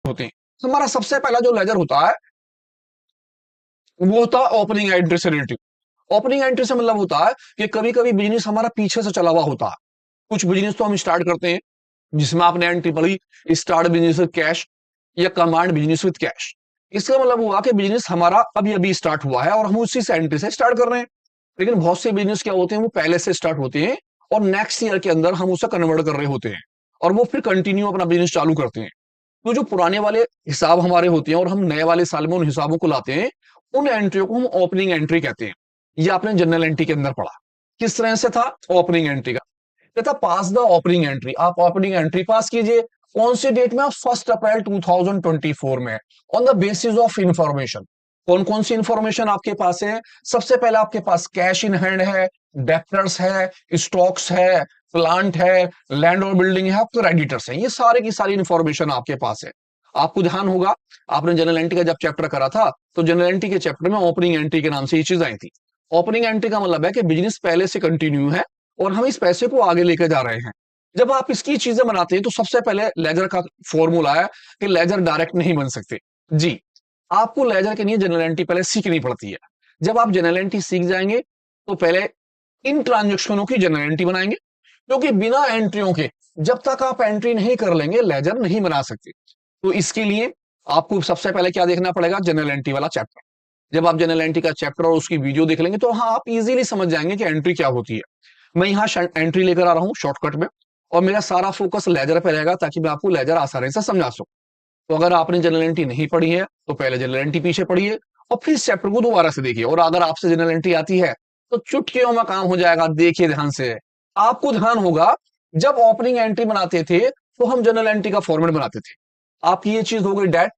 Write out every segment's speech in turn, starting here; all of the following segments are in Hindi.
होते हैं। हमारा सबसे पहला जो लेजर होता है वो होता है ओपनिंग एंट्री से रिलेटिव। ओपनिंग एंट्री से मतलब होता है कि कभी कभी बिजनेस हमारा पीछे से चला हुआ होता है। कुछ बिजनेस तो हम स्टार्ट करते हैं जिसमें आपने एंट्री पढ़ी, स्टार्ट बिजनेस विद कैश या कमांड बिजनेस विद कैश। इसका मतलब हुआ कि बिजनेस हमारा अभी अभी स्टार्ट हुआ है और हम उसी से एंट्री से स्टार्ट कर रहे हैं। लेकिन बहुत से बिजनेस क्या होते हैं, वो पहले से स्टार्ट होते हैं और नेक्स्ट ईयर के अंदर हम उसे कन्वर्ट कर रहे होते हैं और वो फिर कंटिन्यू अपना बिजनेस चालू करते हैं। तो जो पुराने वाले हिसाब हमारे होते हैं और हम नए वाले साल में उन हिसाबों को लाते हैं, उन एंट्रियों को हम ओपनिंग एंट्री कहते हैं। ये आपने जनरल एंट्री के अंदर पढ़ा। किस तरह से था ओपनिंग एंट्री का? कहता पास द ओपनिंग एंट्री, आप ओपनिंग एंट्री पास कीजिए। कौन सी डेट में? 1 अप्रैल 2024 में, on the basis of information. कौन कौन सी इंफॉर्मेशन आपके पास है? सबसे पहले आपके पास कैश इन हैंड है, डेप्टर्स है, स्टॉक्स है, प्लांट है, लैंड और बिल्डिंग है, क्रेडिटर्स है। ये सारे की सारी इंफॉर्मेशन आपके पास है। आपको ध्यान होगा, आपने जनरल एंट्री का जब चैप्टर करा था तो जनरल एंट्री के चैप्टर में ओपनिंग एंट्री के नाम से ये चीज आई थी। ओपनिंग एंट्री का मतलब है कि बिजनेस पहले से कंटिन्यू है और हम इस पैसे को आगे लेकर जा रहे हैं। जब आप इसकी चीजें बनाते हैं तो सबसे पहले लेजर का फॉर्मूला है कि लेजर डायरेक्ट नहीं बन सकते। जी, आपको लेजर के लिए जनरल एंट्री पहले सीखनी पड़ती है। जब आप जनरल एंट्री सीख जाएंगे तो पहले इन ट्रांजेक्शनों की जनरल एंट्री बनाएंगे, क्योंकि बिना एंट्रियों के जब तक आप एंट्री नहीं कर लेंगे लेजर नहीं बना सकते। तो इसके लिए आपको सबसे पहले क्या देखना पड़ेगा? जनरल एंट्री वाला चैप्टर। जब आप जनरल एंट्री का चैप्टर और उसकी वीडियो देख लेंगे तो हाँ, आप इजीली समझ जाएंगे कि एंट्री क्या होती है। मैं यहाँ एंट्री लेकर आ रहा हूँ शॉर्टकट में और मेरा सारा फोकस लेजर पे रहेगा ताकि मैं आपको लेजर आसानी से समझा सकूं। तो अगर आपने जनरल एंट्री नहीं पढ़ी है तो पहले जनरल एंट्री पीछे पढ़िए और फिर इस चैप्टर को दोबारा से देखिए। और अगर आपसे जनरल एंट्री आती है तो चुटकियों में काम हो जाएगा। देखिए ध्यान से, आपको ध्यान होगा जब ओपनिंग एंट्री बनाते थे तो हम जनरल एंट्री का फॉर्मेट बनाते थे। आपकी ये चीज हो गई डेट,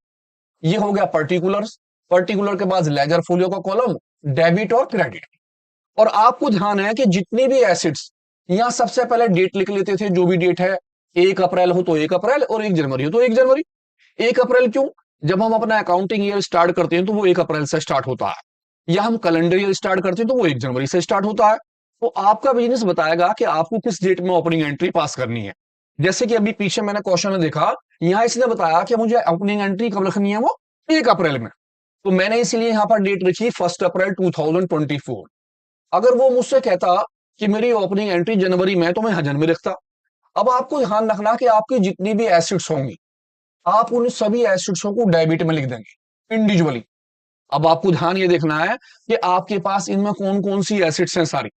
ये हो गया पर्टिकुलर्स, पर्टिकुलर के बाद लेजर फोलियो का कॉलम, डेबिट और क्रेडिट। और आपको ध्यान है कि जितनी भी एसिड्स, यहां सबसे पहले डेट लिख लेते थे, जो भी डेट है। 1 अप्रैल हो तो 1 अप्रैल और 1 जनवरी हो तो 1 जनवरी। 1 अप्रैल क्यों? जब हम अपना अकाउंटिंग ईयर स्टार्ट करते हैं तो वो 1 अप्रैल से स्टार्ट होता है, या हम कैलेंडर ईयर स्टार्ट करते हैं तो वो 1 जनवरी से स्टार्ट होता है। तो आपका बिजनेस बताएगा कि आपको किस डेट में ओपनिंग एंट्री पास करनी है। जैसे कि अभी पीछे मैंने क्वेश्चन में देखा, यहां इसने बताया कि मुझे ओपनिंग एंट्री कब रखनी है, वो 1 अप्रैल में। तो मैंने इसलिए यहां पर डेट लिखी 1 अप्रैल 2024। अगर वो मुझसे कहता कि मेरी ओपनिंग एंट्री जनवरी में, तो मैं हजन में लिखता। अब आपको ध्यान रखना कि आपकी जितनी भी एसिड्स होंगी आप उन सभी एसिड्सों को डेबिट में लिख देंगे इंडिविजुअली। अब आपको ध्यान ये देखना है कि आपके पास इनमें कौन कौन सी एसिड्स हैं। सारी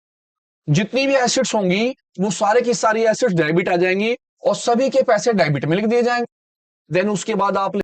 जितनी भी एसिड्स होंगी वो सारे की सारी एसिड्स डेबिट आ जाएंगी और सभी के पैसे डेबिट में लिख दिए जाएंगे। देन उसके बाद आप